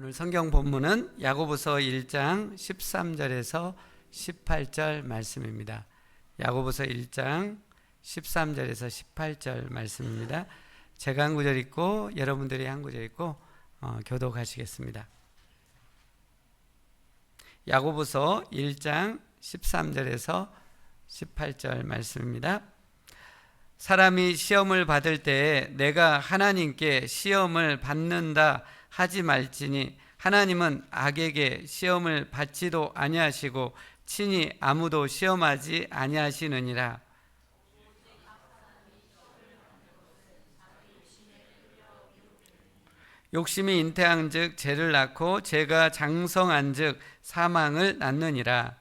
오늘 성경 본문은 야고보서 1장 13절에서 18절 말씀입니다. 야고보서 1장 13절에서 18절 말씀입니다. 제가 한 구절 읽고 여러분들이 한 구절 읽고 교독하시겠습니다. 야고보서 1장 13절에서 18절 말씀입니다. 사람이 시험을 받을 때에 내가 하나님께 시험을 받는다 하지 말지니 하나님은 악에게 시험을 받지도 아니하시고 친히 아무도 시험하지 아니하시느니라. 욕심이 잉태한즉 죄를 낳고 죄가 장성한즉 사망을 낳느니라.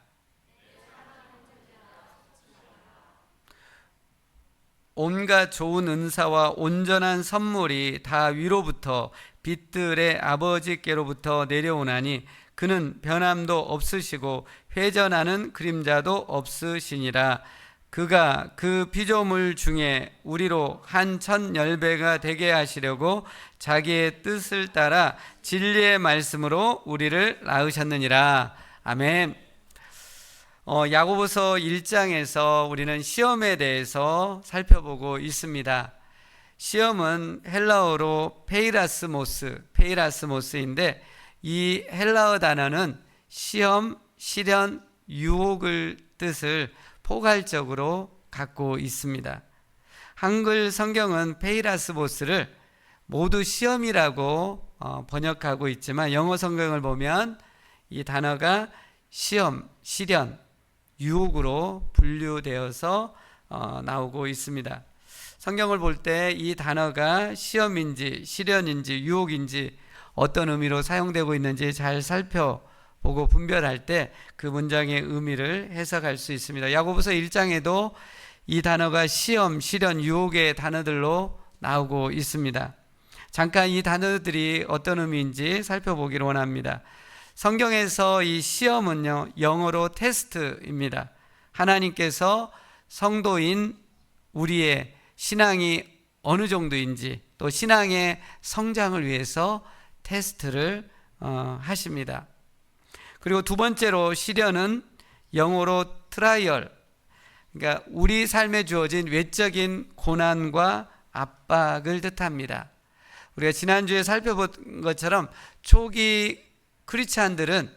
온갖 좋은 은사와 온전한 선물이 다 위로부터 빛들의 아버지께로부터 내려오나니 그는 변함도 없으시고 회전하는 그림자도 없으시니라. 그가 그 피조물 중에 우리로 한 1000열배가 되게 하시려고 자기의 뜻을 따라 진리의 말씀으로 우리를 낳으셨느니라. 아멘. 야고보서 1장에서 우리는 시험에 대해서 살펴보고 있습니다. 시험은 헬라어로 페이라스모스인데 이 헬라어 단어는 시험, 시련, 유혹을 뜻을 포괄적으로 갖고 있습니다. 한글 성경은 페이라스모스를 모두 시험이라고 번역하고 있지만 영어 성경을 보면 이 단어가 시험, 시련, 유혹으로 분류되어서 나오고 있습니다. 성경을 볼 때 이 단어가 시험인지 시련인지 유혹인지 어떤 의미로 사용되고 있는지 잘 살펴보고 분별할 때 그 문장의 의미를 해석할 수 있습니다. 야고보서 1장에도 이 단어가 시험, 시련, 유혹의 단어들로 나오고 있습니다. 잠깐 이 단어들이 어떤 의미인지 살펴보기를 원합니다. 성경에서 이 시험은요, 영어로 테스트입니다. 하나님께서 성도인 우리의 신앙이 어느 정도인지 또 신앙의 성장을 위해서 테스트를 하십니다. 그리고 두 번째로 시련은 영어로 트라이얼, 그러니까 우리 삶에 주어진 외적인 고난과 압박을 뜻합니다. 우리가 지난주에 살펴본 것처럼 초기 크리스찬들은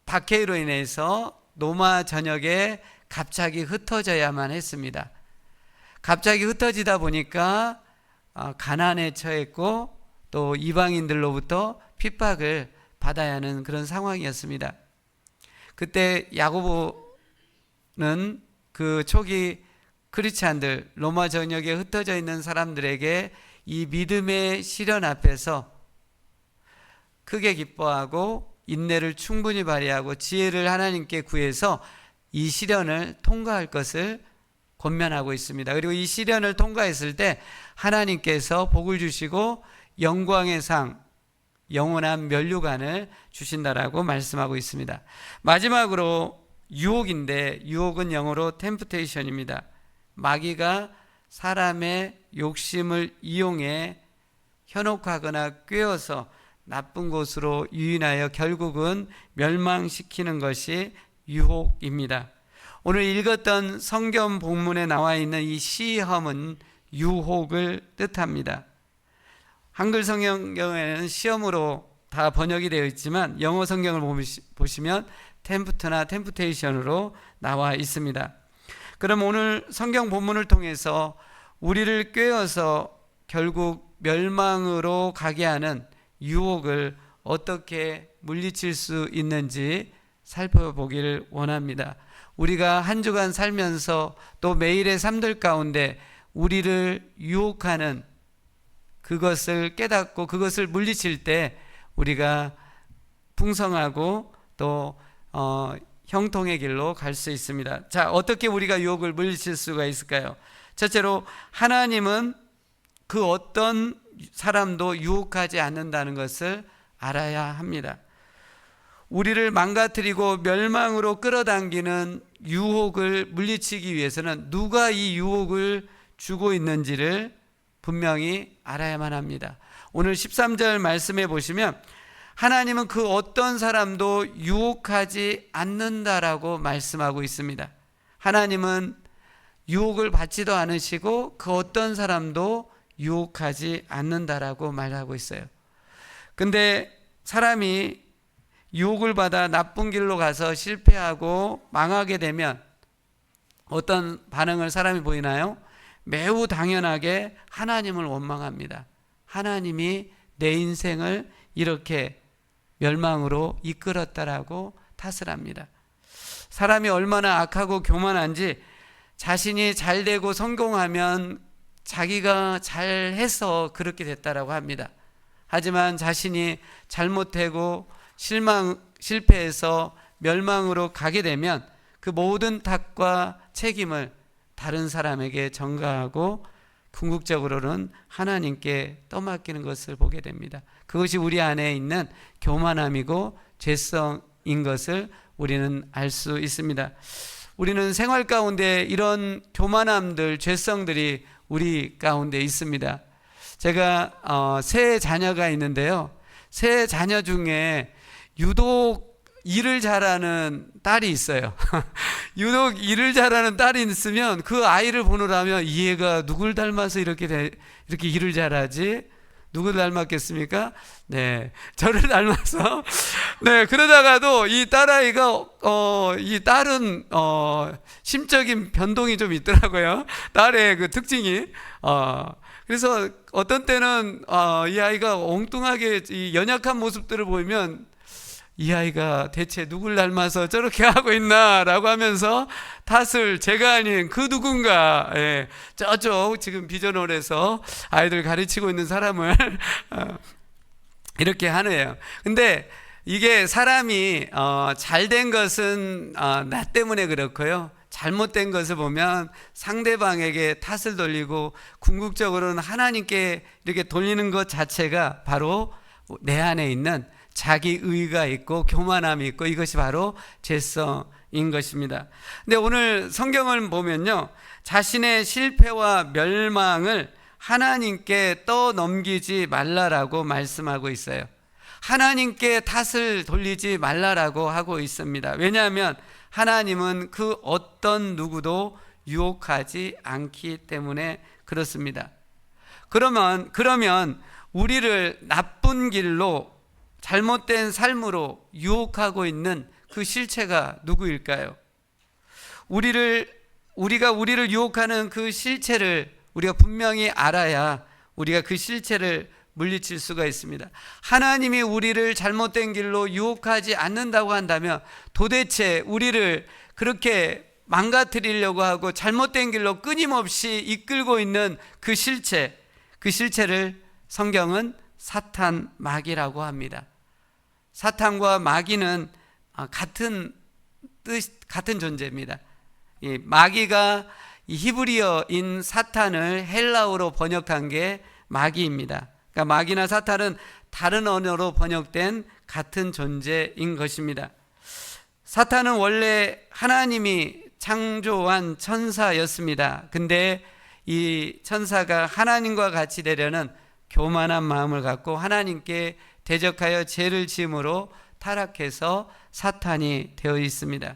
박해로 인해서 노마 전역에 갑자기 흩어져야만 했습니다. 갑자기 흩어지다 보니까 가난에 처했고 또 이방인들로부터 핍박을 받아야 하는 그런 상황이었습니다. 그때 야고보는 그 초기 크리스찬들, 로마 전역에 흩어져 있는 사람들에게 이 믿음의 시련 앞에서 크게 기뻐하고 인내를 충분히 발휘하고 지혜를 하나님께 구해서 이 시련을 통과할 것을 권면하고 있습니다. 그리고 이 시련을 통과했을 때 하나님께서 복을 주시고 영광의 상, 영원한 면류관을 주신다라고 말씀하고 있습니다. 마지막으로 유혹인데 유혹은 영어로 temptation입니다. 마귀가 사람의 욕심을 이용해 현혹하거나 꿰어서 나쁜 곳으로 유인하여 결국은 멸망시키는 것이 유혹입니다. 오늘 읽었던 성경 본문에 나와 있는 이 시험은 유혹을 뜻합니다. 한글 성경에는 시험으로 다 번역이 되어 있지만 영어 성경을 보시면 템프트나 템프테이션으로 나와 있습니다. 그럼 오늘 성경 본문을 통해서 우리를 꿰어서 결국 멸망으로 가게 하는 유혹을 어떻게 물리칠 수 있는지 살펴보기를 원합니다. 우리가 한 주간 살면서 또 매일의 삶들 가운데 우리를 유혹하는 그것을 깨닫고 그것을 물리칠 때 우리가 풍성하고 또 형통의 길로 갈 수 있습니다. 자, 어떻게 우리가 유혹을 물리칠 수가 있을까요? 첫째로 하나님은 그 어떤 사람도 유혹하지 않는다는 것을 알아야 합니다. 우리를 망가뜨리고 멸망으로 끌어당기는 유혹을 물리치기 위해서는 누가 이 유혹을 주고 있는지를 분명히 알아야만 합니다. 오늘 13절 말씀해 보시면 하나님은 그 어떤 사람도 유혹하지 않는다라고 말씀하고 있습니다. 하나님은 유혹을 받지도 않으시고 그 어떤 사람도 유혹하지 않는다라고 말하고 있어요. 근데 사람이 유혹을 받아 나쁜 길로 가서 실패하고 망하게 되면 어떤 반응을 사람이 보이나요? 매우 당연하게 하나님을 원망합니다. 하나님이 내 인생을 이렇게 멸망으로 이끌었다라고 탓을 합니다. 사람이 얼마나 악하고 교만한지 자신이 잘되고 성공하면 자기가 잘해서 그렇게 됐다라고 합니다. 하지만 자신이 잘못되고 실패해서 멸망으로 가게 되면 그 모든 탓과 책임을 다른 사람에게 전가하고 궁극적으로는 하나님께 떠맡기는 것을 보게 됩니다. 그것이 우리 안에 있는 교만함이고 죄성인 것을 우리는 알 수 있습니다. 우리는 생활 가운데 이런 교만함들, 죄성들이 우리 가운데 있습니다. 제가 세 자녀가 있는데요. 세 자녀 중에 유독 일을 잘하는 딸이 있어요. 유독 일을 잘하는 딸이 있으면 그 아이를 보느라면 이 애가 누굴 닮아서 이렇게 일을 잘하지? 누굴 닮았겠습니까? 네, 저를 닮아서. 네, 그러다가도 이 딸아이가 이 딸은 심적인 변동이 좀 있더라고요. 딸의 그 특징이. 그래서 어떤 때는 이 아이가 엉뚱하게 이 연약한 모습들을 보이면 이 아이가 대체 누굴 닮아서 저렇게 하고 있나라고 하면서 탓을 제가 아닌 그 누군가, 저쪽 지금 비전홀에서 아이들 가르치고 있는 사람을 이렇게 하네요. 근데 이게 사람이 잘된 것은 나 때문에 그렇고요, 잘못된 것을 보면 상대방에게 탓을 돌리고 궁극적으로는 하나님께 이렇게 돌리는 것 자체가 바로 내 안에 있는 자기 의가 있고 교만함이 있고 이것이 바로 죄성인 것입니다. 근데 오늘 성경을 보면요, 자신의 실패와 멸망을 하나님께 떠넘기지 말라라고 말씀하고 있어요. 하나님께 탓을 돌리지 말라라고 하고 있습니다. 왜냐하면 하나님은 그 어떤 누구도 유혹하지 않기 때문에 그렇습니다. 그러면 우리를 나쁜 길로, 잘못된 삶으로 유혹하고 있는 그 실체가 누구일까요? 우리가 우리를 유혹하는 그 실체를 우리가 분명히 알아야 우리가 그 실체를 물리칠 수가 있습니다. 하나님이 우리를 잘못된 길로 유혹하지 않는다고 한다면 도대체 우리를 그렇게 망가뜨리려고 하고 잘못된 길로 끊임없이 이끌고 있는 그 실체를 성경은 사탄, 마귀라고 합니다. 사탄과 마귀는 같은 존재입니다. 이 마귀가 히브리어인 사탄을 헬라어로 번역한 게 마귀입니다. 그러니까 마귀나 사탄은 다른 언어로 번역된 같은 존재인 것입니다. 사탄은 원래 하나님이 창조한 천사였습니다. 근데 이 천사가 하나님과 같이 되려는 교만한 마음을 갖고 하나님께 대적하여 죄를 지음으로 타락해서 사탄이 되어 있습니다.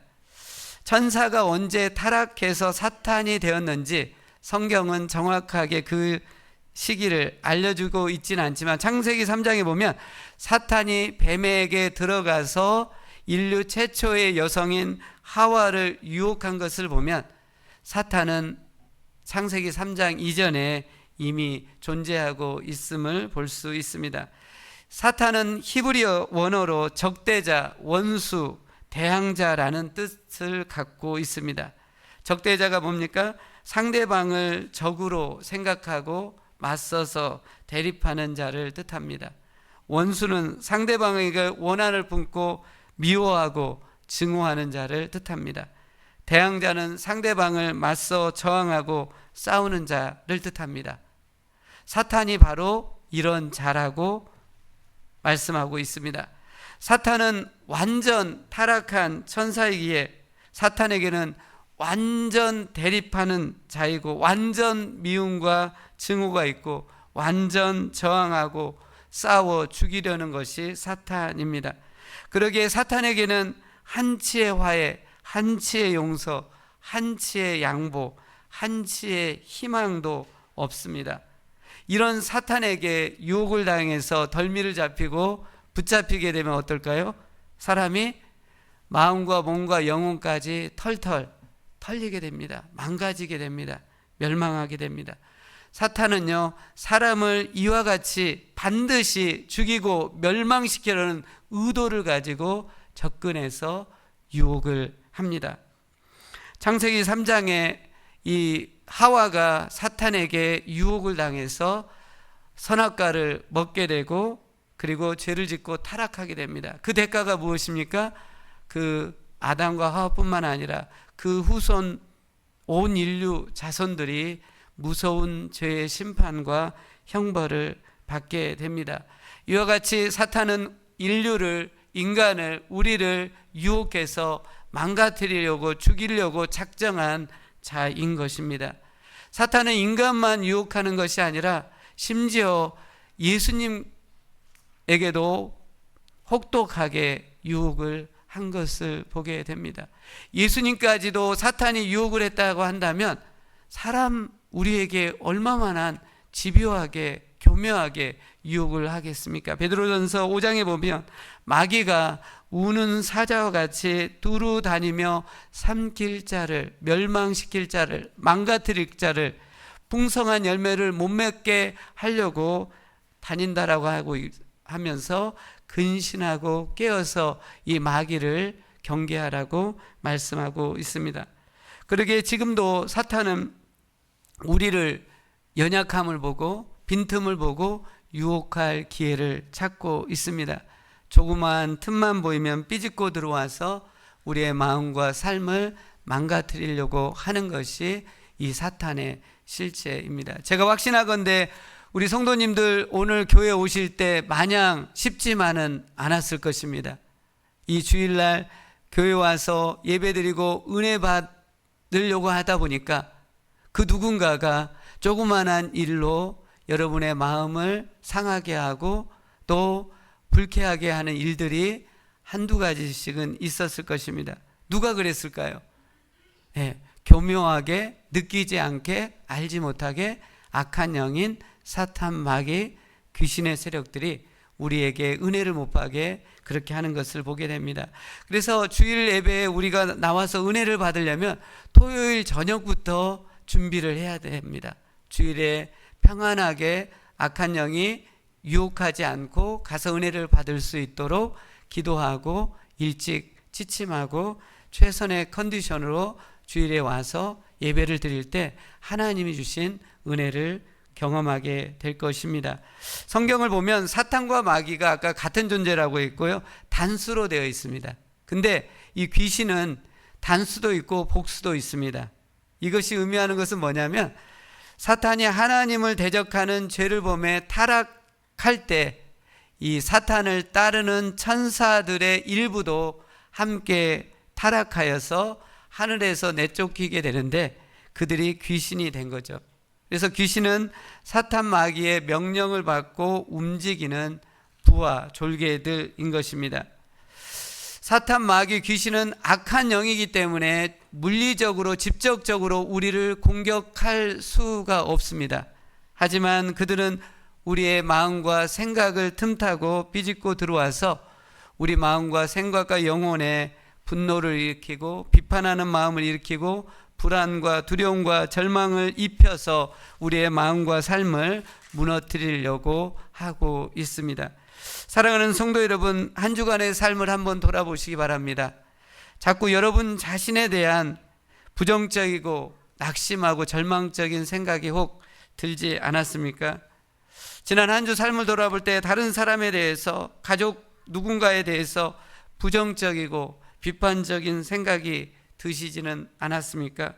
천사가 언제 타락해서 사탄이 되었는지 성경은 정확하게 그 시기를 알려주고 있지는 않지만 창세기 3장에 보면 사탄이 뱀에게 들어가서 인류 최초의 여성인 하와를 유혹한 것을 보면 사탄은 창세기 3장 이전에 이미 존재하고 있음을 볼 수 있습니다. 사탄은 히브리어 원어로 적대자, 원수, 대항자라는 뜻을 갖고 있습니다. 적대자가 뭡니까? 상대방을 적으로 생각하고 맞서서 대립하는 자를 뜻합니다. 원수는 상대방에게 원한을 품고 미워하고 증오하는 자를 뜻합니다. 대항자는 상대방을 맞서 저항하고 싸우는 자를 뜻합니다. 사탄이 바로 이런 자라고 말씀하고 있습니다. 사탄은 완전 타락한 천사이기에 사탄에게는 완전 대립하는 자이고 완전 미움과 증오가 있고 완전 저항하고 싸워 죽이려는 것이 사탄입니다. 그러기에 사탄에게는 한치의 화해, 한치의 용서, 한치의 양보, 한치의 희망도 없습니다. 이런 사탄에게 유혹을 당해서 덜미를 잡히고 붙잡히게 되면 어떨까요? 사람이 마음과 몸과 영혼까지 털털 털리게 됩니다. 망가지게 됩니다. 멸망하게 됩니다. 사탄은요, 사람을 이와 같이 반드시 죽이고 멸망시키려는 의도를 가지고 접근해서 유혹을 합니다. 창세기 3장에 이 하와가 사탄에게 유혹을 당해서 선악과를 먹게 되고 그리고 죄를 짓고 타락하게 됩니다. 그 대가가 무엇입니까? 그 아담과 하와뿐만 아니라 그 후손 온 인류 자손들이 무서운 죄의 심판과 형벌을 받게 됩니다. 이와 같이 사탄은 인간을, 우리를 유혹해서 망가뜨리려고 죽이려고 작정한 자인 것입니다. 사탄은 인간만 유혹하는 것이 아니라 심지어 예수님에게도 혹독하게 유혹을 한 것을 보게 됩니다. 예수님까지도 사탄이 유혹을 했다고 한다면 우리에게 얼마만한 집요하게 교묘하게 유혹을 하겠습니까? 베드로전서 5장에 보면 마귀가 우는 사자와 같이 두루 다니며 삼킬 자를, 멸망시킬 자를, 망가뜨릴 자를, 풍성한 열매를 못 맺게 하려고 다닌다라고 하면서 근신하고 깨어서 이 마귀를 경계하라고 말씀하고 있습니다. 그러기에 지금도 사탄은 우리를 연약함을 보고 빈틈을 보고 유혹할 기회를 찾고 있습니다. 조그마한 틈만 보이면 삐집고 들어와서 우리의 마음과 삶을 망가뜨리려고 하는 것이 이 사탄의 실체입니다. 제가 확신하건대 우리 성도님들 오늘 교회 오실 때 마냥 쉽지만은 않았을 것입니다. 이 주일날 교회 와서 예배드리고 은혜 받으려고 하다 보니까 그 누군가가 조그만한 일로 여러분의 마음을 상하게 하고 또 불쾌하게 하는 일들이 한두 가지씩은 있었을 것입니다. 누가 그랬을까요? 교묘하게 느끼지 않게 알지 못하게 악한 영인 사탄, 마귀, 귀신의 세력들이 우리에게 은혜를 못 받게 그렇게 하는 것을 보게 됩니다. 그래서 주일 예배에 우리가 나와서 은혜를 받으려면 토요일 저녁부터 준비를 해야 됩니다. 주일에 평안하게 악한 영이 유혹하지 않고 가서 은혜를 받을 수 있도록 기도하고 일찍 취침하고 최선의 컨디션으로 주일에 와서 예배를 드릴 때 하나님이 주신 은혜를 경험하게 될 것입니다. 성경을 보면 사탄과 마귀가 아까 같은 존재라고 했고요, 단수로 되어 있습니다. 근데 이 귀신은 단수도 있고 복수도 있습니다. 이것이 의미하는 것은 뭐냐면 사탄이 하나님을 대적하는 죄를 범해 타락할 때 이 사탄을 따르는 천사들의 일부도 함께 타락하여서 하늘에서 내쫓기게 되는데 그들이 귀신이 된 거죠. 그래서 귀신은 사탄 마귀의 명령을 받고 움직이는 부하 졸개들인 것입니다. 사탄 마귀 귀신은 악한 영이기 때문에 물리적으로 직접적으로 우리를 공격할 수가 없습니다. 하지만 그들은 우리의 마음과 생각을 틈타고 삐집고 들어와서 우리 마음과 생각과 영혼에 분노를 일으키고 비판하는 마음을 일으키고 불안과 두려움과 절망을 입혀서 우리의 마음과 삶을 무너뜨리려고 하고 있습니다. 사랑하는 성도 여러분, 한 주간의 삶을 한번 돌아보시기 바랍니다. 자꾸 여러분 자신에 대한 부정적이고 낙심하고 절망적인 생각이 혹 들지 않았습니까? 지난 한 주 삶을 돌아볼 때 다른 사람에 대해서, 가족 누군가에 대해서 부정적이고 비판적인 생각이 드시지는 않았습니까?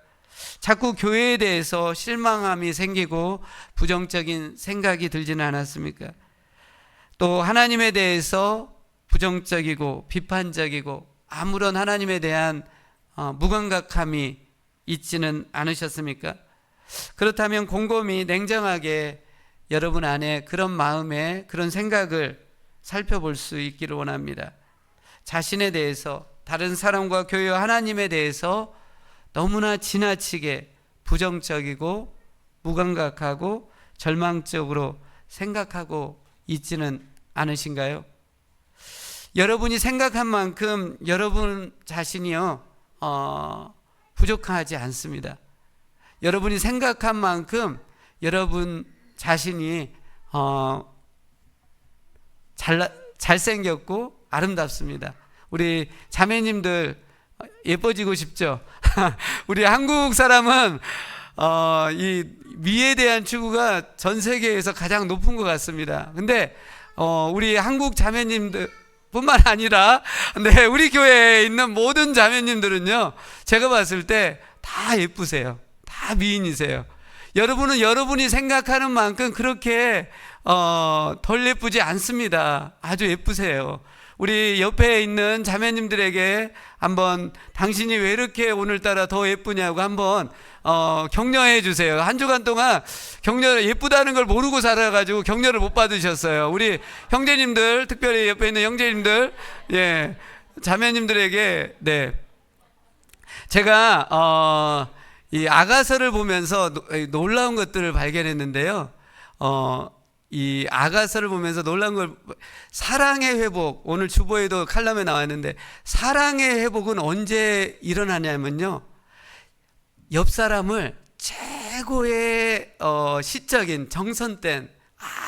자꾸 교회에 대해서 실망함이 생기고 부정적인 생각이 들지는 않았습니까? 또 하나님에 대해서 부정적이고 비판적이고 아무런 하나님에 대한 무감각함이 있지는 않으셨습니까? 그렇다면 곰곰이 냉정하게 여러분 안에 그런 마음에 그런 생각을 살펴볼 수 있기를 원합니다. 자신에 대해서, 다른 사람과 교회와 하나님에 대해서 너무나 지나치게 부정적이고 무감각하고 절망적으로 생각하고 있지는 않으신가요? 여러분이 생각한 만큼 여러분 자신이요 부족하지 않습니다. 여러분이 생각한 만큼 여러분 자신이 잘생겼고 아름답습니다. 우리 자매님들 예뻐지고 싶죠? 우리 한국 사람은 이 미에 대한 추구가 전 세계에서 가장 높은 것 같습니다. 근데 우리 한국 자매님들 뿐만 아니라 우리 교회에 있는 모든 자매님들은요, 제가 봤을 때 다 예쁘세요. 다 미인이세요. 여러분은 여러분이 생각하는 만큼 그렇게 덜 예쁘지 않습니다. 아주 예쁘세요. 우리 옆에 있는 자매님들에게 한번 당신이 왜 이렇게 오늘따라 더 예쁘냐고 한번 격려해 주세요. 한 주간 동안 예쁘다는 걸 모르고 살아가지고 격려를 못 받으셨어요. 우리 형제님들, 특별히 옆에 있는 형제님들, 예, 자매님들에게, 네, 제가 이 아가서를 보면서 놀라운 것들을 발견했는데요. 이 아가서를 보면서 놀란 걸, 사랑의 회복, 오늘 주보에도 칼럼에 나왔는데 사랑의 회복은 언제 일어나냐면요, 옆 사람을 최고의 시적인 정선된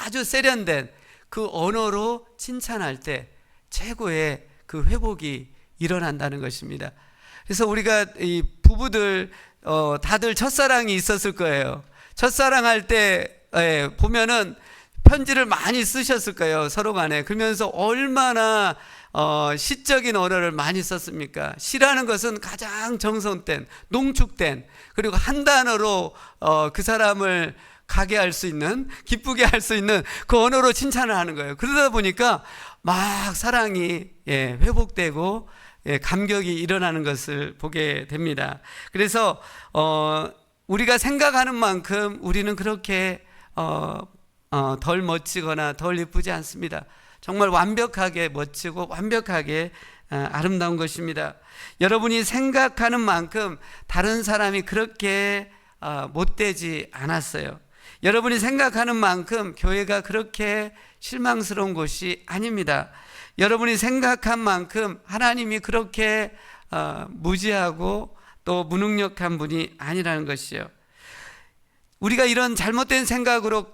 아주 세련된 그 언어로 칭찬할 때 최고의 그 회복이 일어난다는 것입니다. 그래서 우리가 이 부부들 다들 첫사랑이 있었을 거예요. 첫사랑할 때 보면은 편지를 많이 쓰셨을 거예요, 서로 간에. 그러면서 얼마나 시적인 언어를 많이 썼습니까? 시라는 것은 가장 정성된, 농축된, 그리고 한 단어로 그 사람을 가게 할 수 있는, 기쁘게 할 수 있는 그 언어로 칭찬을 하는 거예요. 그러다 보니까 막 사랑이 회복되고 감격이 일어나는 것을 보게 됩니다. 그래서 우리가 생각하는 만큼 우리는 그렇게 덜 멋지거나 덜 예쁘지 않습니다. 정말 완벽하게 멋지고 완벽하게 아름다운 것입니다. 여러분이 생각하는 만큼 다른 사람이 그렇게 못되지 않았어요. 여러분이 생각하는 만큼 교회가 그렇게 실망스러운 곳이 아닙니다. 여러분이 생각한 만큼 하나님이 그렇게 무지하고 또 무능력한 분이 아니라는 것이요. 우리가 이런 잘못된 생각으로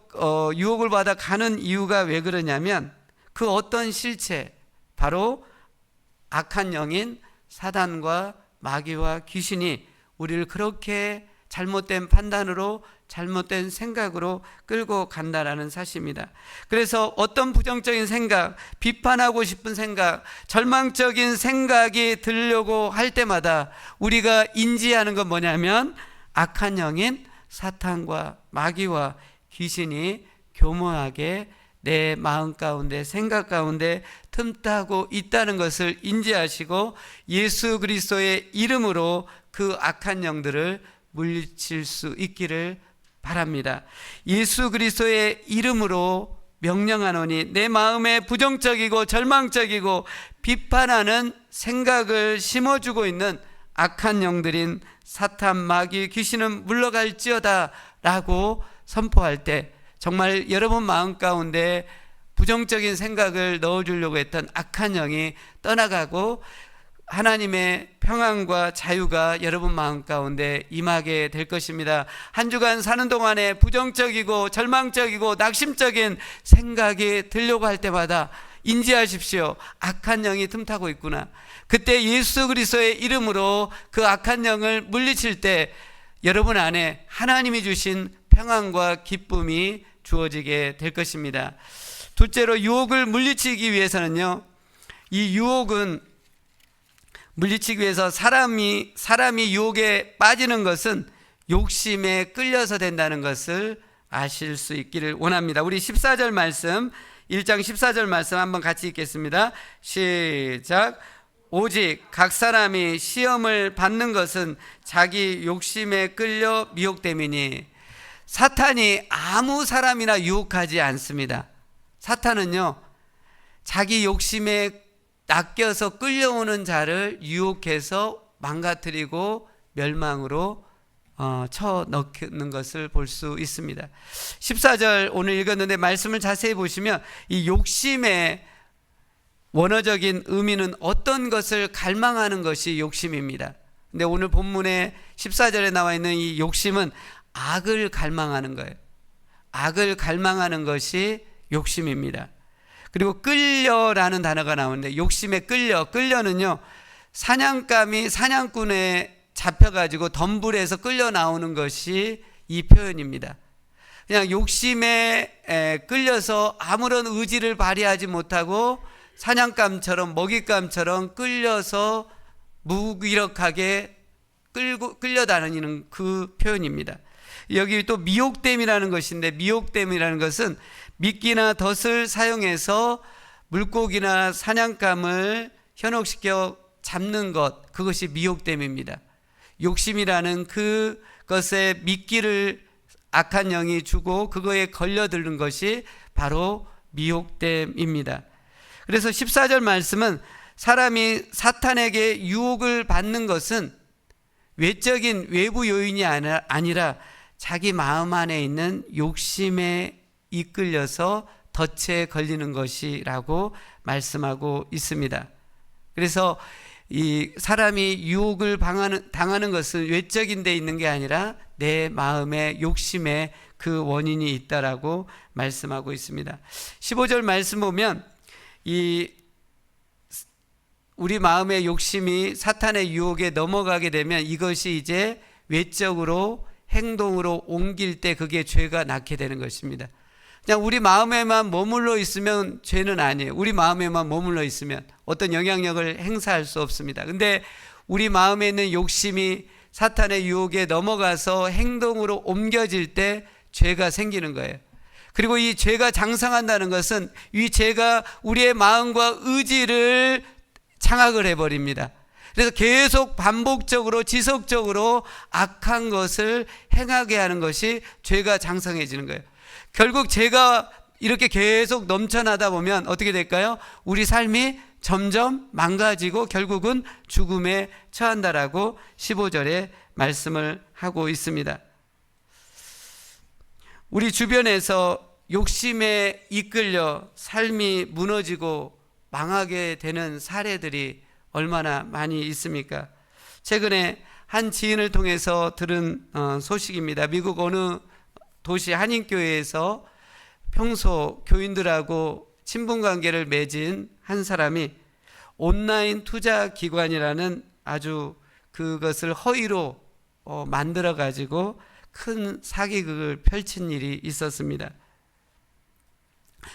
유혹을 받아 가는 이유가 왜 그러냐면, 그 어떤 실체, 바로 악한 영인 사단과 마귀와 귀신이 우리를 그렇게 잘못된 판단으로, 잘못된 생각으로 끌고 간다라는 사실입니다. 그래서 어떤 부정적인 생각, 비판하고 싶은 생각, 절망적인 생각이 들려고 할 때마다 우리가 인지하는 건 뭐냐면, 악한 영인 사탄과 마귀와 귀신이 교묘하게 내 마음 가운데, 생각 가운데 틈타고 있다는 것을 인지하시고 예수 그리스도의 이름으로 그 악한 영들을 물리칠 수 있기를 바랍니다. 예수 그리스도의 이름으로 명령하노니, 내 마음에 부정적이고 절망적이고 비판하는 생각을 심어주고 있는 악한 영들인 사탄, 마귀, 귀신은 물러갈지어다 라고 선포할 때, 정말 여러분 마음 가운데 부정적인 생각을 넣어주려고 했던 악한 영이 떠나가고 하나님의 평안과 자유가 여러분 마음 가운데 임하게 될 것입니다. 한 주간 사는 동안에 부정적이고 절망적이고 낙심적인 생각이 들려고 할 때마다 인지하십시오. 악한 영이 틈타고 있구나. 그때 예수 그리스도의 이름으로 그 악한 영을 물리칠 때 여러분 안에 하나님이 주신 평안과 기쁨이 주어지게 될 것입니다. 둘째로, 유혹을 물리치기 위해서는요, 이 유혹은 물리치기 위해서 사람이 유혹에 빠지는 것은 욕심에 끌려서 된다는 것을 아실 수 있기를 원합니다. 우리 14절 말씀, 1장 14절 말씀 한번 같이 읽겠습니다. 시작. 오직 각 사람이 시험을 받는 것은 자기 욕심에 끌려 미혹됨이니. 사탄이 아무 사람이나 유혹하지 않습니다. 사탄은요, 자기 욕심에 낚여서 끌려오는 자를 유혹해서 망가뜨리고 멸망으로 쳐넣는 것을 볼 수 있습니다. 14절 오늘 읽었는데 말씀을 자세히 보시면 이 욕심의 원어적인 의미는 어떤 것을 갈망하는 것이 욕심입니다. 근데 오늘 본문에 14절에 나와 있는 이 욕심은 악을 갈망하는 거예요. 악을 갈망하는 것이 욕심입니다. 그리고 끌려라는 단어가 나오는데 욕심에 끌려는요, 사냥감이 사냥꾼에 잡혀가지고 덤불에서 끌려 나오는 것이 이 표현입니다. 그냥 욕심에 끌려서 아무런 의지를 발휘하지 못하고 사냥감처럼 먹잇감처럼 끌려서 무기력하게 끌려다니는 그 표현입니다. 여기 또 미혹됨이라는 것인데, 미혹됨이라는 것은 미끼나 덫을 사용해서 물고기나 사냥감을 현혹시켜 잡는 것, 그것이 미혹됨입니다. 욕심이라는 그것에 미끼를 악한 영이 주고 그거에 걸려드는 것이 바로 미혹됨입니다. 그래서 14절 말씀은 사람이 사탄에게 유혹을 받는 것은 외적인 외부 요인이 아니라 자기 마음 안에 있는 욕심에 이끌려서 덫에 걸리는 것이라고 말씀하고 있습니다. 그래서 이 사람이 유혹을 당하는 것은 외적인 데 있는 게 아니라 내 마음의 욕심에 그 원인이 있다라고 말씀하고 있습니다. 15절 말씀 보면 우리 마음의 욕심이 사탄의 유혹에 넘어가게 되면 이것이 이제 외적으로 행동으로 옮길 때 그게 죄가 낳게 되는 것입니다. 그냥 우리 마음에만 머물러 있으면 죄는 아니에요. 우리 마음에만 머물러 있으면 어떤 영향력을 행사할 수 없습니다. 근데 우리 마음에 있는 욕심이 사탄의 유혹에 넘어가서 행동으로 옮겨질 때 죄가 생기는 거예요. 그리고 이 죄가 장성한다는 것은 이 죄가 우리의 마음과 의지를 장악을 해버립니다. 그래서 계속 반복적으로 지속적으로 악한 것을 행하게 하는 것이 죄가 장성해지는 거예요. 결국 죄가 이렇게 계속 넘쳐나다 보면 어떻게 될까요? 우리 삶이 점점 망가지고 결국은 죽음에 처한다라고 15절에 말씀을 하고 있습니다. 우리 주변에서 욕심에 이끌려 삶이 무너지고 망하게 되는 사례들이 얼마나 많이 있습니까? 최근에 한 지인을 통해서 들은 소식입니다. 미국 어느 도시 한인교회에서 평소 교인들하고 친분관계를 맺은 한 사람이 온라인 투자기관이라는 아주 그것을 허위로 만들어 가지고 큰 사기극을 펼친 일이 있었습니다.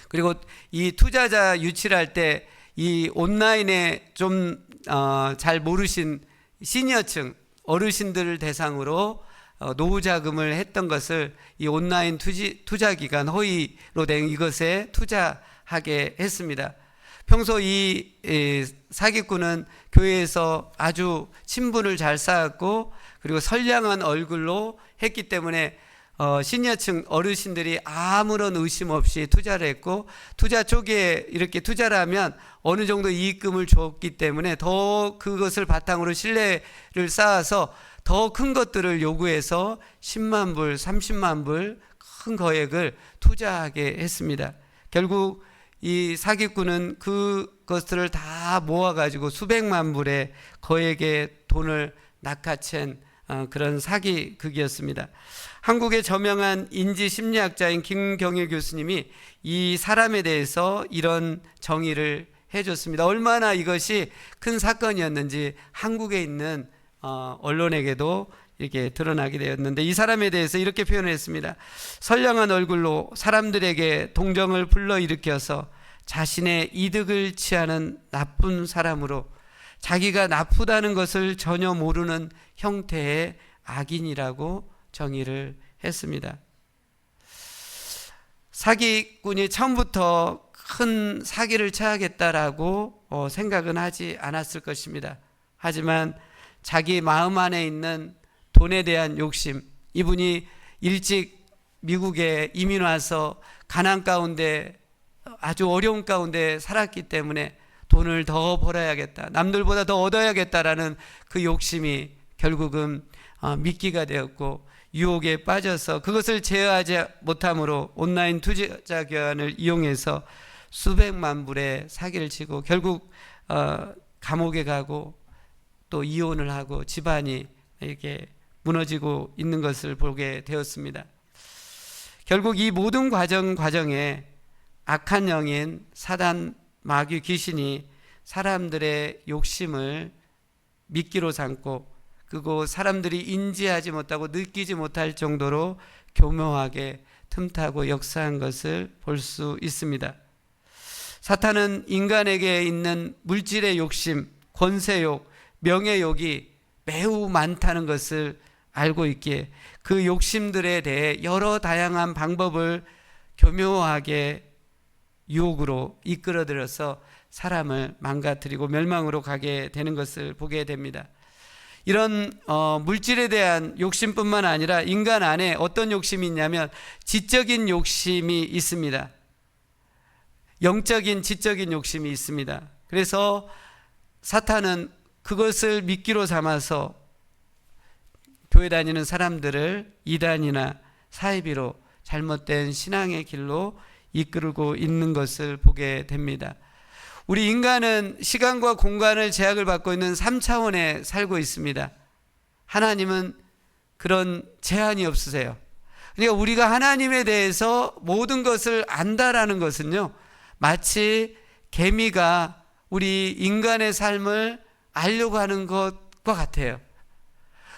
그리고 이 투자자 유치를 할 때 이 온라인에 좀 잘 모르신 시니어층 어르신들을 대상으로 노후 자금을 했던 것을 이 온라인 투자기관 허위로 된 이것에 투자하게 했습니다. 평소 이 사기꾼은 교회에서 아주 친분을 잘 쌓았고 그리고 선량한 얼굴로 했기 때문에 시니어층 어르신들이 아무런 의심 없이 투자를 했고, 투자 초기에 이렇게 투자를 하면 어느 정도 이익금을 줬기 때문에 더 그것을 바탕으로 신뢰를 쌓아서 더 큰 것들을 요구해서 10만 불, 30만 불 큰 거액을 투자하게 했습니다. 결국 이 사기꾼은 그것들을 다 모아가지고 수백만 불의 거액의 돈을 낚아챈 그런 사기극이었습니다. 한국의 저명한 인지심리학자인 김경일 교수님이 이 사람에 대해서 이런 정의를 해줬습니다. 얼마나 이것이 큰 사건이었는지 한국에 있는 언론에게도 이렇게 드러나게 되었는데, 이 사람에 대해서 이렇게 표현을 했습니다. 선량한 얼굴로 사람들에게 동정을 불러일으켜서 자신의 이득을 취하는 나쁜 사람으로 자기가 나쁘다는 것을 전혀 모르는 형태의 악인이라고 정의를 했습니다. 사기꾼이 처음부터 큰 사기를 쳐야겠다라고 생각은 하지 않았을 것입니다. 하지만 자기 마음 안에 있는 돈에 대한 욕심, 이분이 일찍 미국에 이민 와서 가난 가운데 아주 어려운 가운데 살았기 때문에 돈을 더 벌어야겠다, 남들보다 더 얻어야겠다라는 그 욕심이 결국은 미끼가 되었고 유혹에 빠져서 그것을 제어하지 못함으로 온라인 투자 교환을 이용해서 수백만 불의 사기를 치고 결국 감옥에 가고 또 이혼을 하고 집안이 이렇게 무너지고 있는 것을 보게 되었습니다. 결국 이 모든 과정에 악한 영인 사단 마귀 귀신이 사람들의 욕심을 미끼로 삼고 그리고 사람들이 인지하지 못하고 느끼지 못할 정도로 교묘하게 틈타고 역사한 것을 볼 수 있습니다. 사탄은 인간에게 있는 물질의 욕심, 권세욕, 명예욕이 매우 많다는 것을 알고 있기에 그 욕심들에 대해 여러 다양한 방법을 교묘하게 유혹으로 이끌어들여서 사람을 망가뜨리고 멸망으로 가게 되는 것을 보게 됩니다. 이런 물질에 대한 욕심뿐만 아니라 인간 안에 어떤 욕심이 있냐면 지적인 욕심이 있습니다. 영적인 지적인 욕심이 있습니다. 그래서 사탄은 그것을 미끼로 삼아서 교회 다니는 사람들을 이단이나 사이비로 잘못된 신앙의 길로 이끌고 있는 것을 보게 됩니다. 우리 인간은 시간과 공간을 제약을 받고 있는 3차원에 살고 있습니다. 하나님은 그런 제한이 없으세요. 그러니까 우리가 하나님에 대해서 모든 것을 안다라는 것은요, 마치 개미가 우리 인간의 삶을 알려고 하는 것과 같아요.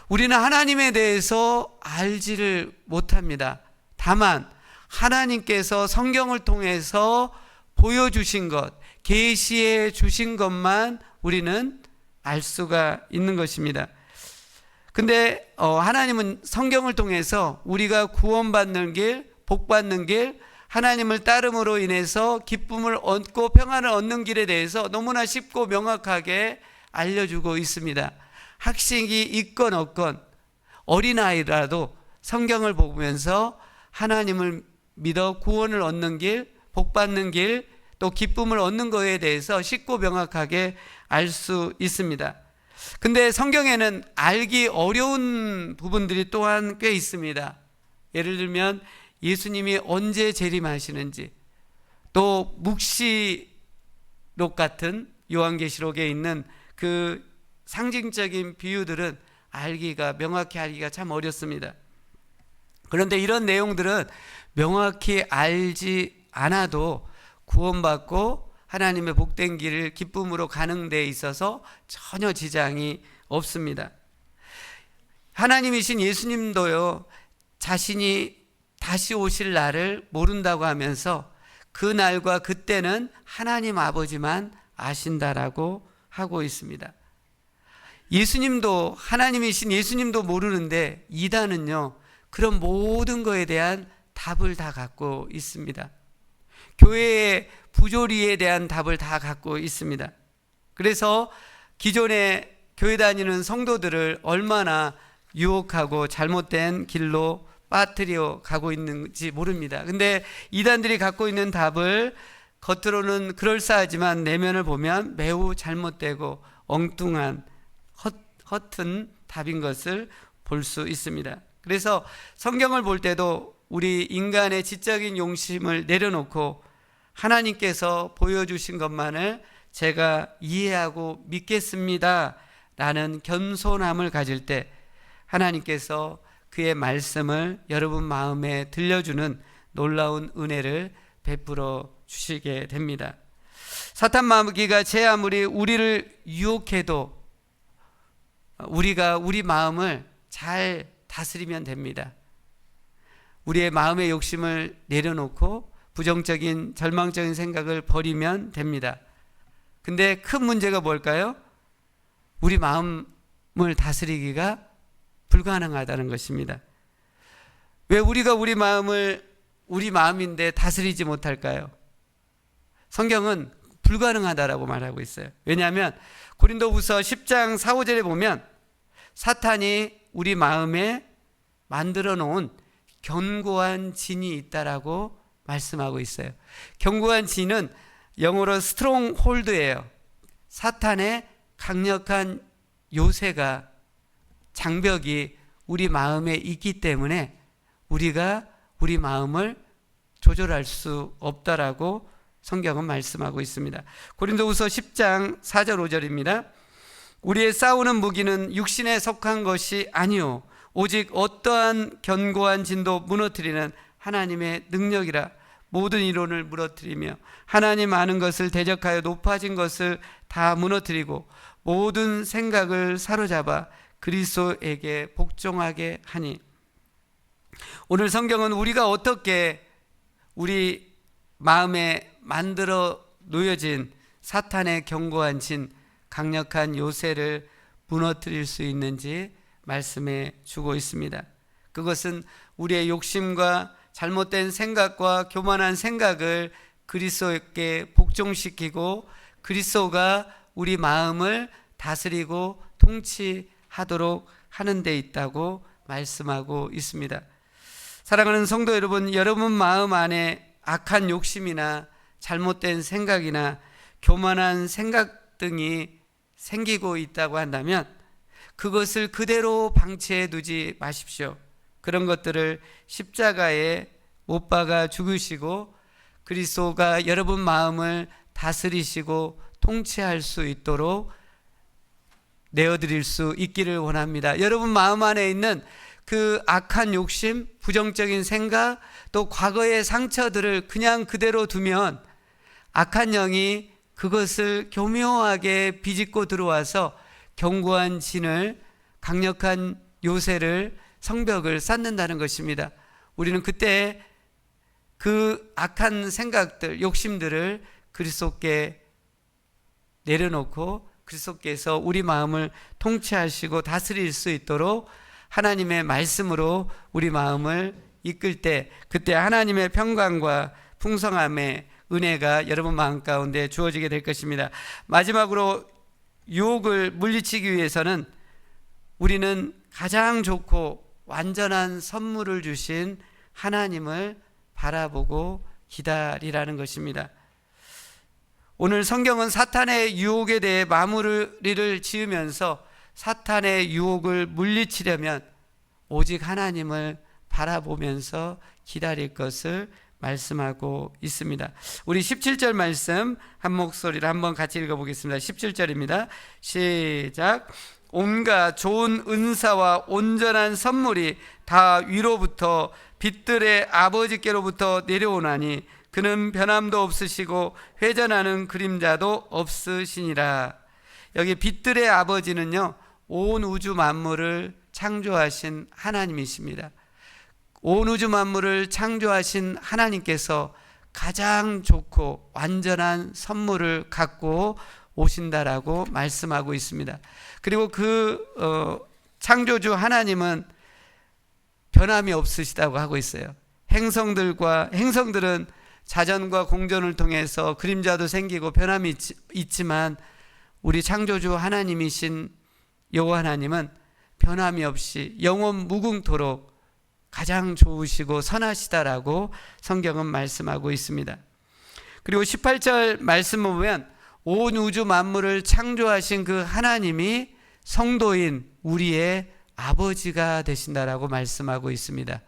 우리는 하나님에 대해서 알지를 못합니다. 다만 하나님께서 성경을 통해서 보여주신 것, 계시해 주신 것만 우리는 알 수가 있는 것입니다. 근데 하나님은 성경을 통해서 우리가 구원받는 길, 복받는 길, 하나님을 따름으로 인해서 기쁨을 얻고 평안을 얻는 길에 대해서 너무나 쉽고 명확하게 알려주고 있습니다. 학식이 있건 없건 어린아이라도 성경을 보면서 하나님을 믿어 구원을 얻는 길, 복받는 길, 또 기쁨을 얻는 것에 대해서 쉽고 명확하게 알 수 있습니다. 근데 성경에는 알기 어려운 부분들이 또한 꽤 있습니다. 예를 들면 예수님이 언제 재림하시는지, 또 묵시록 같은 요한계시록에 있는 그 상징적인 비유들은 명확히 알기가 참 어렵습니다. 그런데 이런 내용들은 명확히 알지 않아도 구원받고 하나님의 복된 길을 기쁨으로 가는 데 있어서 전혀 지장이 없습니다. 하나님이신 예수님도요, 자신이 다시 오실 날을 모른다고 하면서 그 날과 그때는 하나님 아버지만 아신다라고 하고 있습니다. 예수님도, 하나님이신 예수님도 모르는데 이단은요, 그런 모든 것에 대한 답을 다 갖고 있습니다. 교회의 부조리에 대한 답을 다 갖고 있습니다. 그래서 기존에 교회 다니는 성도들을 얼마나 유혹하고 잘못된 길로 빠뜨려 가고 있는지 모릅니다. 근데 이단들이 갖고 있는 답을 겉으로는 그럴싸하지만 내면을 보면 매우 잘못되고 엉뚱한 허튼 답인 것을 볼 수 있습니다. 그래서 성경을 볼 때도 우리 인간의 지적인 욕심을 내려놓고 하나님께서 보여주신 것만을 제가 이해하고 믿겠습니다 라는 겸손함을 가질 때 하나님께서 그의 말씀을 여러분 마음에 들려주는 놀라운 은혜를 베풀어 주시게 됩니다. 사탄 마귀가 제 아무리 우리를 유혹해도 우리가 우리 마음을 잘 다스리면 됩니다. 우리의 마음의 욕심을 내려놓고 부정적인 절망적인 생각을 버리면 됩니다. 근데 큰 문제가 뭘까요? 우리 마음을 다스리기가 불가능하다는 것입니다. 왜 우리가 우리 마음을 우리 마음인데 다스리지 못할까요? 성경은 불가능하다라고 말하고 있어요. 왜냐하면 고린도후서 10장 4, 5절에 보면 사탄이 우리 마음에 만들어 놓은 견고한 진이 있다라고 말씀하고 있어요. 견고한 진은 영어로 스트롱 홀드예요. 사탄의 강력한 요새가, 장벽이 우리 마음에 있기 때문에 우리가 우리 마음을 조절할 수 없다라고 성경은 말씀하고 있습니다. 고린도후서 10장 4절 5절입니다. 우리의 싸우는 무기는 육신에 속한 것이 아니요 오직 어떠한 견고한 진도 무너뜨리는 하나님의 능력이라. 모든 이론을 무너뜨리며 하나님 아는 것을 대적하여 높아진 것을 다 무너뜨리고 모든 생각을 사로잡아 그리스도에게 복종하게 하니. 오늘 성경은 우리가 어떻게 우리 마음에 만들어 놓여진 사탄의 견고한 진, 강력한 요새를 무너뜨릴 수 있는지 말씀해 주고 있습니다. 그것은 우리의 욕심과 잘못된 생각과 교만한 생각을 그리스도께 복종시키고 그리스도가 우리 마음을 다스리고 통치하도록 하는 데 있다고 말씀하고 있습니다. 사랑하는 성도 여러분, 여러분 마음 안에 악한 욕심이나 잘못된 생각이나 교만한 생각 등이 생기고 있다고 한다면 그것을 그대로 방치해 두지 마십시오. 그런 것들을 십자가에 못 박아 죽으시고 그리스도가 여러분 마음을 다스리시고 통치할 수 있도록 내어드릴 수 있기를 원합니다. 여러분 마음 안에 있는 그 악한 욕심, 부정적인 생각, 또 과거의 상처들을 그냥 그대로 두면 악한 영이 그것을 교묘하게 비집고 들어와서 견고한 진을, 강력한 요새를, 성벽을 쌓는다는 것입니다. 우리는 그때 그 악한 생각들, 욕심들을 그리스도께 내려놓고 그리스도께서 우리 마음을 통치하시고 다스릴 수 있도록 하나님의 말씀으로 우리 마음을 이끌 때 그때 하나님의 평강과 풍성함의 은혜가 여러분 마음 가운데 주어지게 될 것입니다. 마지막으로 유혹을 물리치기 위해서는 우리는 가장 좋고 완전한 선물을 주신 하나님을 바라보고 기다리라는 것입니다. 오늘 성경은 사탄의 유혹에 대해 마무리를 지으면서 사탄의 유혹을 물리치려면 오직 하나님을 바라보면서 기다릴 것을 말씀하고 있습니다. 우리 17절 말씀 한 목소리로 한번 같이 읽어보겠습니다. 17절입니다. 시작. 온갖 좋은 은사와 온전한 선물이 다 위로부터 빛들의 아버지께로부터 내려오나니 그는 변함도 없으시고 회전하는 그림자도 없으시니라. 여기 빛들의 아버지는요, 온 우주 만물을 창조하신 하나님이십니다. 온 우주 만물을 창조하신 하나님께서 가장 좋고 완전한 선물을 갖고 오신다라고 말씀하고 있습니다. 그리고 그 창조주 하나님은 변함이 없으시다고 하고 있어요. 행성들은 자전과 공전을 통해서 그림자도 생기고 변함이 있지만 우리 창조주 하나님이신 여호와 하나님은 변함이 없이 영원 무궁토록 가장 좋으시고 선하시다라고 성경은 말씀하고 있습니다. 그리고 18절 말씀을 보면 온 우주 만물을 창조하신 그 하나님이 성도인 우리의 아버지가 되신다라고 말씀하고 있습니다.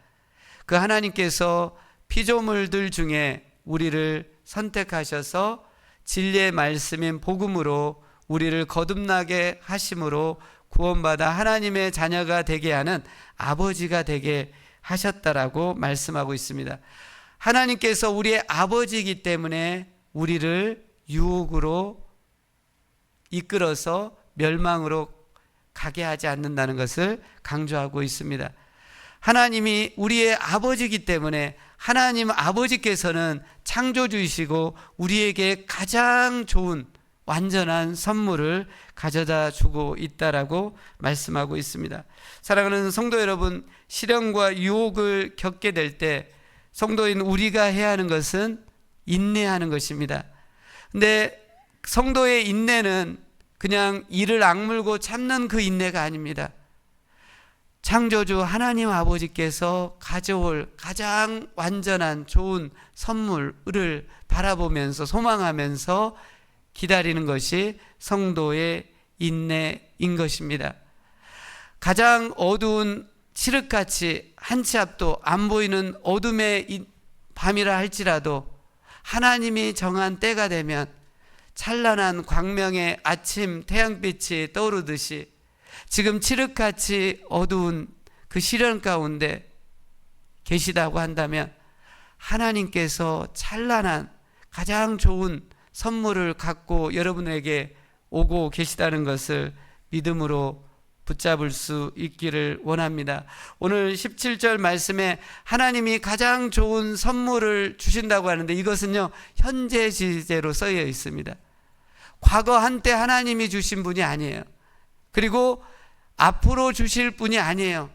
그 하나님께서 피조물들 중에 우리를 선택하셔서 진리의 말씀인 복음으로 우리를 거듭나게 하심으로 구원받아 하나님의 자녀가 되게 하는 아버지가 되게 하셨다라고 말씀하고 있습니다. 하나님께서 우리의 아버지이기 때문에 우리를 유혹으로 이끌어서 멸망으로 가게 하지 않는다는 것을 강조하고 있습니다. 하나님이 우리의 아버지이기 때문에 하나님 아버지께서는 창조주이시고 우리에게 가장 좋은 완전한 선물을 가져다 주고 있다라고 말씀하고 있습니다. 사랑하는 성도 여러분, 시련과 유혹을 겪게 될 때 성도인 우리가 해야 하는 것은 인내하는 것입니다. 근데 성도의 인내는 그냥 이를 악물고 참는 그 인내가 아닙니다. 창조주 하나님 아버지께서 가져올 가장 완전한 좋은 선물을 바라보면서 소망하면서 기다리는 것이 성도의 인내인 것입니다. 가장 어두운 칠흑같이 한 치 앞도 안 보이는 어둠의 밤이라 할지라도 하나님이 정한 때가 되면 찬란한 광명의 아침 태양빛이 떠오르듯이 지금 칠흑같이 어두운 그 시련 가운데 계시다고 한다면 하나님께서 찬란한 가장 좋은 선물을 갖고 여러분에게 오고 계시다는 것을 믿음으로 붙잡을 수 있기를 원합니다. 오늘 17절 말씀에 하나님이 가장 좋은 선물을 주신다고 하는데 이것은요, 현재 시제로 쓰여 있습니다. 과거 한때 하나님이 주신 분이 아니에요. 그리고 앞으로 주실 분이 아니에요.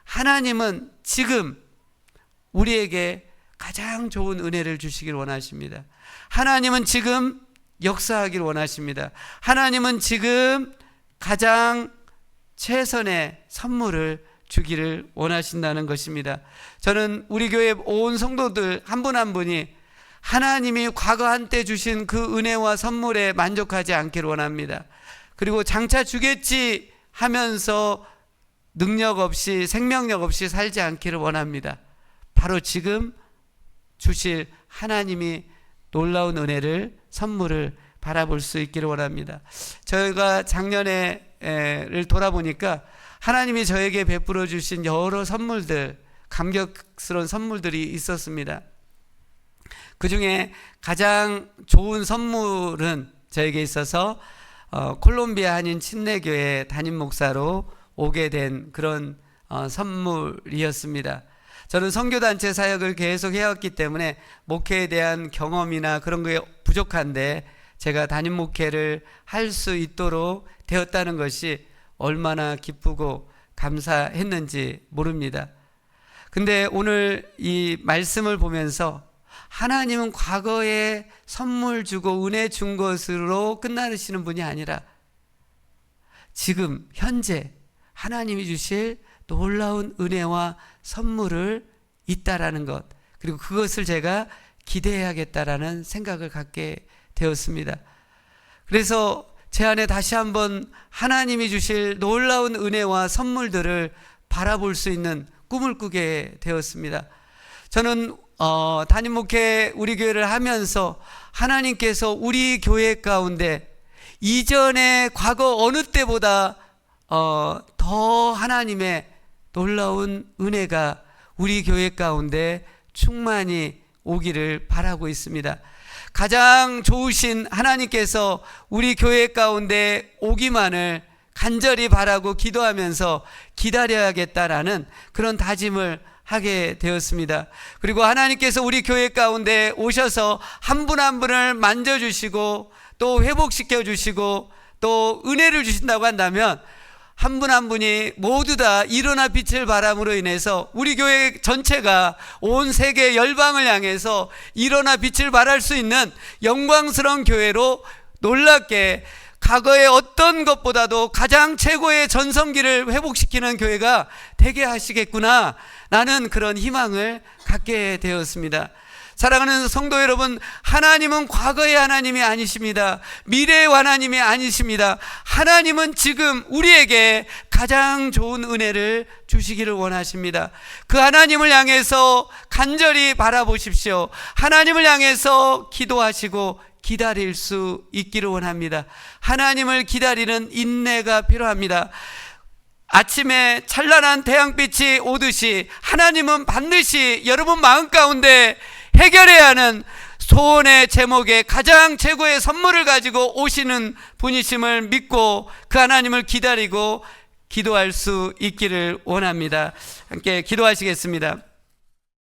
하나님은 지금 우리에게 가장 좋은 은혜를 주시길 원하십니다. 하나님은 지금 역사하길 원하십니다. 하나님은 지금 가장 최선의 선물을 주기를 원하신다는 것입니다. 저는 우리 교회 온 성도들 한 분 한 분이 하나님이 과거 한때 주신 그 은혜와 선물에 만족하지 않기를 원합니다. 그리고 장차 주겠지 하면서 능력 없이 생명력 없이 살지 않기를 원합니다. 바로 지금 주실 하나님이 놀라운 은혜를 선물을 바라볼 수 있기를 원합니다. 저희가 작년에를 돌아보니까 하나님이 저에게 베풀어 주신 여러 선물들, 감격스러운 선물들이 있었습니다. 그 중에 가장 좋은 선물은 저에게 있어서 콜롬비아 한인 침례교회 담임 목사로 오게 된 그런 선물이었습니다. 저는 선교단체 사역을 계속 해왔기 때문에 목회에 대한 경험이나 그런 게 부족한데 제가 담임 목회를 할 수 있도록 되었다는 것이 얼마나 기쁘고 감사했는지 모릅니다. 근데 오늘 이 말씀을 보면서 하나님은 과거에 선물 주고 은혜 준 것으로 끝나시는 분이 아니라 지금 현재 하나님이 주실 놀라운 은혜와 선물을 있다라는 것, 그리고 그것을 제가 기대해야겠다라는 생각을 갖게 되었습니다. 그래서 제 안에 다시 한번 하나님이 주실 놀라운 은혜와 선물들을 바라볼 수 있는 꿈을 꾸게 되었습니다. 저는 담임 목회 우리 교회를 하면서 하나님께서 우리 교회 가운데 이전에 과거 어느 때보다 더 하나님의 놀라운 은혜가 우리 교회 가운데 충만히 오기를 바라고 있습니다. 가장 좋으신 하나님께서 우리 교회 가운데 오기만을 간절히 바라고 기도하면서 기다려야겠다라는 그런 다짐을 하게 되었습니다. 그리고 하나님께서 우리 교회 가운데 오셔서 한 분 한 분을 만져주시고 또 회복시켜 주시고 또 은혜를 주신다고 한다면 한 분 한 분이 모두 다 일어나 빛을 발함으로 인해서 우리 교회 전체가 온 세계 열방을 향해서 일어나 빛을 발할 수 있는 영광스러운 교회로 놀랍게 과거의 어떤 것보다도 가장 최고의 전성기를 회복시키는 교회가 되게 하시겠구나, 나는 그런 희망을 갖게 되었습니다. 사랑하는 성도 여러분, 하나님은 과거의 하나님이 아니십니다. 미래의 하나님이 아니십니다. 하나님은 지금 우리에게 가장 좋은 은혜를 주시기를 원하십니다. 그 하나님을 향해서 간절히 바라보십시오. 하나님을 향해서 기도하시고 기다릴 수 있기를 원합니다. 하나님을 기다리는 인내가 필요합니다. 아침에 찬란한 태양빛이 오듯이 하나님은 반드시 여러분 마음 가운데 해결해야 하는 소원의 제목에 가장 최고의 선물을 가지고 오시는 분이심을 믿고 그 하나님을 기다리고 기도할 수 있기를 원합니다. 함께 기도하시겠습니다.